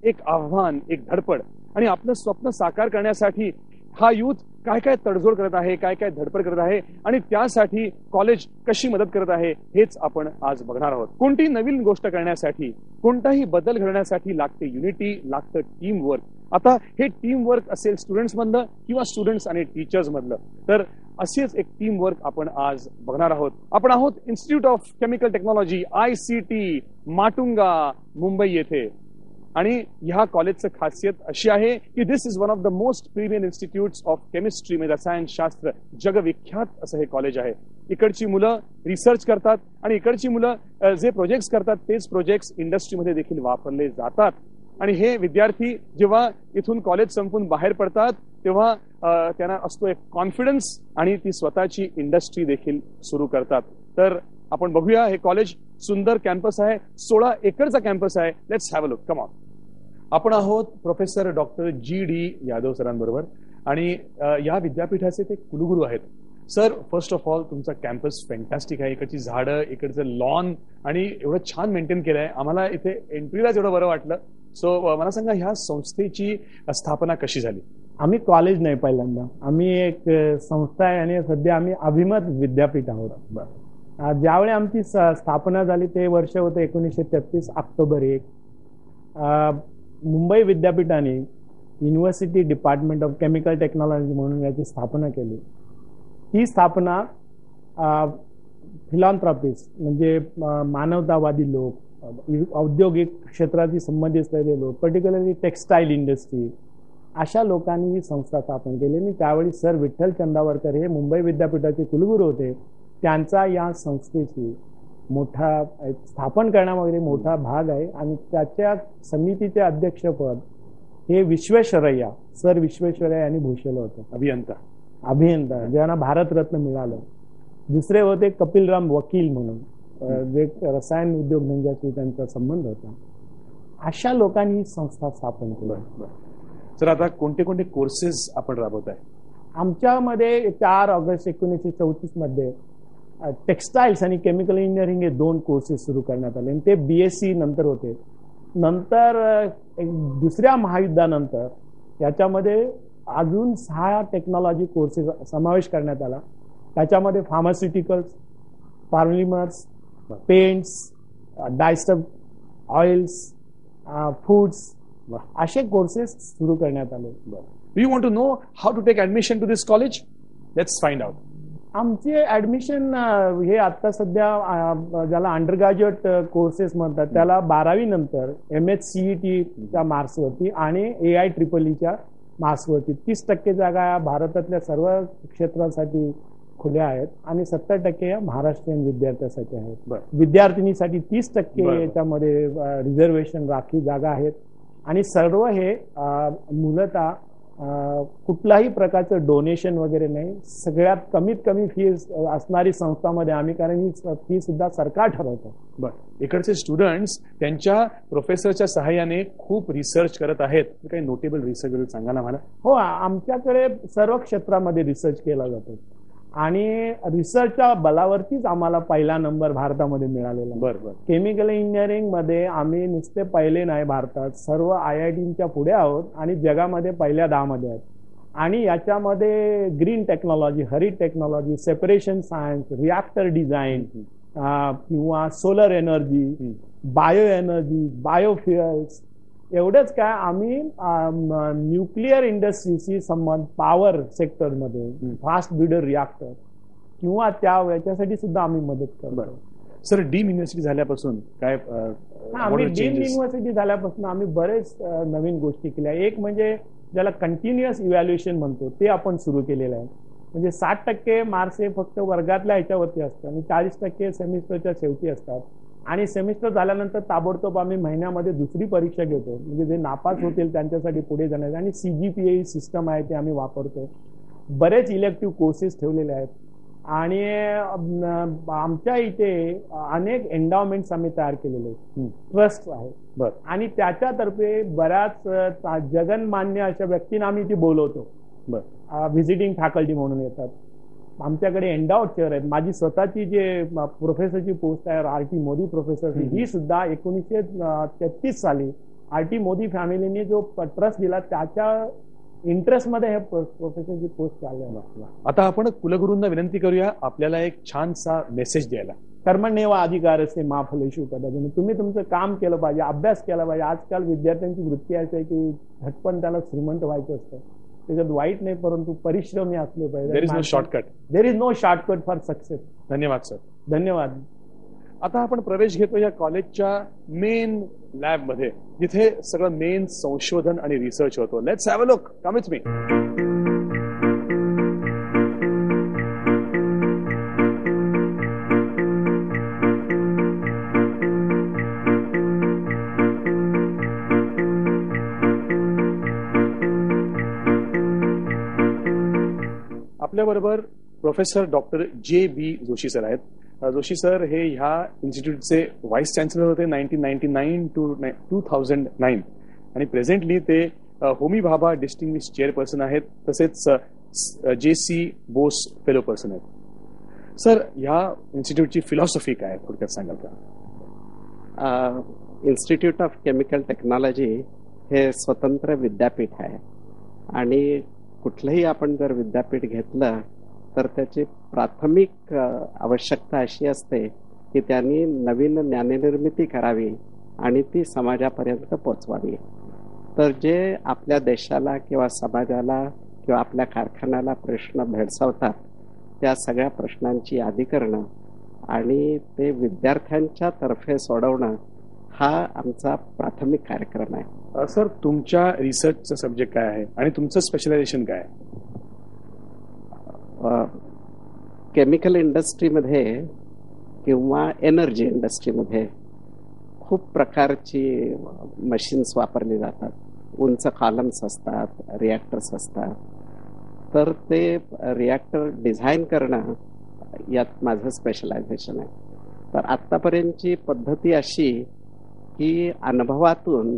एक आव्हान, एक धडपड आणि आपलं स्वप्न साकार करण्यासाठी हा युथ काय काय तडजोड करत आहे, काय काय धडपड करत आहे आणि त्यासाठी कॉलेज कशी मदत करत आहे हेच आपण आज बघणार आहोत. कोणतीही नवीन गोष्ट करण्यासाठी, कोणताही बदल घडण्यासाठी लागते युनिटी, लागतं टीम वर्क. आता हे टीम वर्क असेल स्टुडंट्स मधलं किंवा स्टुडंट्स आणि टीचर्स मधलं, तर असेच एक टीम वर्क आपण आज बघणार आहोत. आपण आहोत Institute of Chemical Technology ICT Matunga Mumbai येथे. आणि ह्या कॉलेजचं खासियत अशी आहे की this is one of the most premium institutes of chemistry म्हणजे रसायनशास्त्र, जगविख्यात असं हे कॉलेज आहे. इकडची मुलं रिसर्च करतात आणि इकडची मुलं जे प्रोजेक्ट्स करतात तेच प्रोजेक्ट्स इंडस्ट्रीमध्ये देखील वापरले जातात. आणि हे विद्यार्थी जेव्हा इथून कॉलेज संपून बाहेर पडतात तेव्हा त्यांना असतो एक कॉन्फिडन्स आणि ती स्वतःची इंडस्ट्री देखील सुरू करतात. तर आपण बघूया, हे कॉलेज सुंदर कॅम्पस आहे, 16 एकरचा कॅम्पस आहे. Let's have a look, come on. आपण आहोत प्रोफेसर डॉक्टर GD यादव सरांबरोबर आणि या विद्यापीठाचे ते कुलगुरू आहेत. सर, फर्स्ट ऑफ ऑल तुमचा कॅम्पस फॅन्टॅस्टिक आहे. इकडची झाडं, इकडचं लॉन आणि एवढं छान मेंटेन केलं आहे. आम्हाला इथे एंट्रीलाच एवढं बरं वाटलं. सो मला सांगा, ह्या संस्थेची स्थापना कशी झाली? आम्ही कॉलेज नाही, पहिल्यांदा आम्ही एक संस्था आहे आणि सध्या आम्ही अभिमत विद्यापीठ आहोत. ज्यावेळी आमची स्थापना झाली ते वर्ष होते 1933 ऑक्टोबर 1. मुंबई विद्यापीठाने university department of Chemical technology म्हणून याची स्थापना केली. ही स्थापना फिलॉन्थ्रॉपिस्ट म्हणजे मानवतावादी लोक, औद्योगिक क्षेत्राशी संबंधित असलेले लोक, पर्टिक्युलरली टेक्स्टाईल इंडस्ट्री, अशा लोकांनी ही संस्था स्थापन केली. आणि त्यावेळी सर विठ्ठल चंदावरकर हे मुंबई विद्यापीठाचे कुलगुरू होते. त्यांचा या संस्थेची मोठा स्थापन करण्यामध्ये मोठा भाग आहे. आणि त्याच्या समितीचे अध्यक्षपद हे विश्वेश्वरय्या, सर विश्वेश्वरय्या यांनी भूषवलं होतं. अभियंता ज्यांना भारतरत्न मिळालं. दुसरे होते कपिलराम वकील म्हणून, जे रसायन उद्योग धंद्याशी त्यांचा संबंध होता. अशा लोकांनी ही संस्था स्थापन केली. सर, आता कोणते कोणते कोर्सेस आपण राबवत आहे? आमच्यामध्ये 4 ऑगस्ट 1934 मध्ये टेक्स्टाईल्स आणि केमिकल इंजिनिअरिंग हे 2 कोर्सेस सुरू करण्यात आले आणि ते BSc नंतर होते. नंतर दुसऱ्या महायुद्धानंतर याच्यामध्ये अजून 6 टेक्नॉलॉजी कोर्सेस समावेश करण्यात आला. त्याच्यामध्ये pharmaceuticals, polymers, paints, dyestuff oils, foods असे कोर्सेस सुरू करण्यात आले. Do you want to know how to take admission to this college? Let's find out. आमचे ऍडमिशन हे आता सध्या ज्याला अंडर ग्रॅज्युएट कोर्सेस म्हणतात त्याला 12वी नंतर MHCETच्या मार्क्सवरती आणि AIEEEच्या मार्क्सवरती 30% जागा भारतातल्या सर्व क्षेत्रासाठी खुल्या आहेत आणि 70% या महाराष्ट्रीयन विद्यार्थ्यांसाठी आहेत. विद्यार्थिनीसाठी 30% याच्यामध्ये रिझर्वेशन राखीव जागा आहेत. आणि सर्व हे मूलतः कुठलाही प्रकारचं डोनेशन वगैरे नाही, सगळ्यात कमीत कमी फी असणारी संस्थामध्ये आम्ही, कारण ही फी सुद्धा सरकार ठरवतं. इकडचे स्टुडंट्स त्यांच्या प्रोफेसरच्या सहाय्याने खूप रिसर्च करत आहेत. काही नोटेबल रिसर्च सांगा ना मला. हो, आमच्याकडे सर्व क्षेत्रामध्ये रिसर्च केला जातो आणि रिसर्चच्या बलावरतीच आम्हाला पहिला नंबर भारतामध्ये मिळालेला. बरोबर. केमिकल इंजिनिअरिंग मध्ये आम्ही नुसते पहिले नाही, भारतात सर्व IITच्या पुढे आहोत आणि जगामध्ये पहिल्या 10 मध्ये आहोत. आणि याच्यामध्ये ग्रीन टेक्नॉलॉजी, हरित technology, separation science, reactor design किंवा सोलर एनर्जी, बायो एनर्जी, बायोफ्युएल्स, एवढंच काय आम्ही न्यूक्लिअर इंडस्ट्रीशी संबंध, पॉवर सेक्टरमध्ये फास्ट ब्रिडर रिॲक्टर किंवा याच्यासाठी सुद्धा आम्ही मदत करतो. सर, डीम युनिव्हर्सिटी झाल्यापासून काय? आम्ही डीम युनिव्हर्सिटी झाल्यापासून आम्ही बरेच नवीन गोष्टी केल्या. एक म्हणजे ज्याला कंटिन्युअस इव्हॅल्युएशन म्हणतो ते आपण सुरू केलेलं आहे. म्हणजे 60% मार्क्स हे फक्त वर्गातल्या ह्याच्यावरती असतात आणि 40% सेमिस्टरच्या शेवटी असतात. आणि सेमिस्टर झाल्यानंतर ताबडतोब आम्ही महिन्यामध्ये दुसरी परीक्षा घेतो, म्हणजे जे नापास होतील त्यांच्यासाठी पुढे जाण्याचं. आणि CGPA सिस्टम आहे ते आम्ही वापरतो. बरेच इलेक्टिव्ह कोर्सेस ठेवलेले आहेत आणि आमच्या इथे अनेक एन्डॉवमेंट्स आम्ही तयार केलेले आहेत, ट्रस्ट आहेत. आणि त्याच्यातर्फे बऱ्याच जगन्मान्य अशा व्यक्तींना आम्ही इथे बोलवतो. व्हिजिटिंग फॅकल्टी म्हणून येतात. आमच्याकडे एंडाउट चेअर आहेत. माझी स्वतःची जे प्रोफेसरची पोस्ट आहे RT मोदी प्रोफेसर, ही सुद्धा 1933 साली RT मोदी फॅमिलीने जो ट्रस्ट दिला त्याच्या इंटरेस्टमध्ये हे प्रोफेसरची पोस्ट चालली. आता आपण कुलगुरूंना विनंती करूया आपल्याला एक छानसा मेसेज द्यायला. कर्मण्येव अधिकारस्ते मा फलेषु कदाचन. तुम्ही तुमचं काम केलं पाहिजे, अभ्यास केला पाहिजे. आजकाल विद्यार्थ्यांची वृत्ती अशी आहे की झटपण त्याला श्रीमंत व्हायचं असतं. त्याच्यात वाईट नाही, परंतु परिश्रमी असले पाहिजे. There is no shortcut. There is no shortcut for success. धन्यवाद सर. धन्यवाद. आता आपण प्रवेश घेतो या कॉलेजच्या मेन लॅब मध्ये, जिथे सगळं मेन संशोधन आणि रिसर्च होतो. Let's have a look. Come with me. आपल्याबरोबर professor doctor JB Joshi sir आहेत. जोशी सर हे ह्या इन्स्टिट्यूटचे व्हाईस चान्सलर होते 1999 to 2009 आणि प्रेझेंटली ते होमी भाभा डिस्टिंग्विश चेअरपर्सन आहेत, तसेच JC बोस फेलो पर्सन आहेत. सर, ह्या इन्स्टिट्यूटची फिलॉसॉफी काय थोडक्यात सांगाल का? इन्स्टिट्यूट ऑफ केमिकल टेक्नॉलॉजी हे स्वतंत्र विद्यापीठ आहे आणि कुठलंही आपण जर विद्यापीठ घेतलं तर त्याची प्राथमिक आवश्यकता अशी असते की त्यांनी नवीन ज्ञाननिर्मिती करावी आणि ती समाजापर्यंत पोचवावी. तर जे आपल्या देशाला किंवा समाजाला किंवा आपल्या कारखान्याला प्रश्न भेडसावतात त्या सगळ्या प्रश्नांची यादी करणं आणि ते विद्यार्थ्यांच्या तर्फे सोडवणं हा आमचा प्राथमिक कार्यक्रम आहे. सर, तुमच्या रिसर्चचा सब्जेक्ट काय आहे आणि तुमचं स्पेशलायझेशन काय आहे? केमिकल इंडस्ट्रीमध्ये किंवा एनर्जी इंडस्ट्रीमध्ये खूप प्रकारची मशीन्स वापरली जातात. उंच कॉलम्स असतात, रिॲक्टर्स असतात. तर ते रिॲक्टर डिझाईन करणं यात माझं स्पेशलायझेशन आहे. तर आत्तापर्यंतची पद्धती अशी की अनुभवातून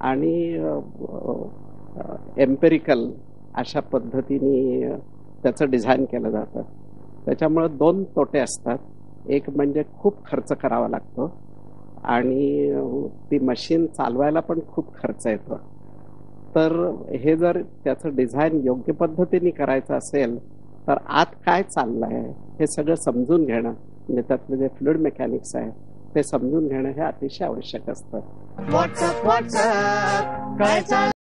आणि एम्पेरिकल अशा पद्धतीने त्याचं डिझाईन केलं जातं. त्याच्यामुळं दोन तोटे असतात. एक म्हणजे खूप खर्च करावा लागतो आणि ती मशीन चालवायला पण खूप खर्च येतो. तर हे जर त्याचं डिझाईन योग्य पद्धतीने करायचं असेल तर आत काय चाललंय हे सगळं समजून घेणं, म्हणजे त्यातले जे फ्लुइड मेकॅनिक्स आहे ते समजून घेणं हे अतिशय आवश्यक असतं.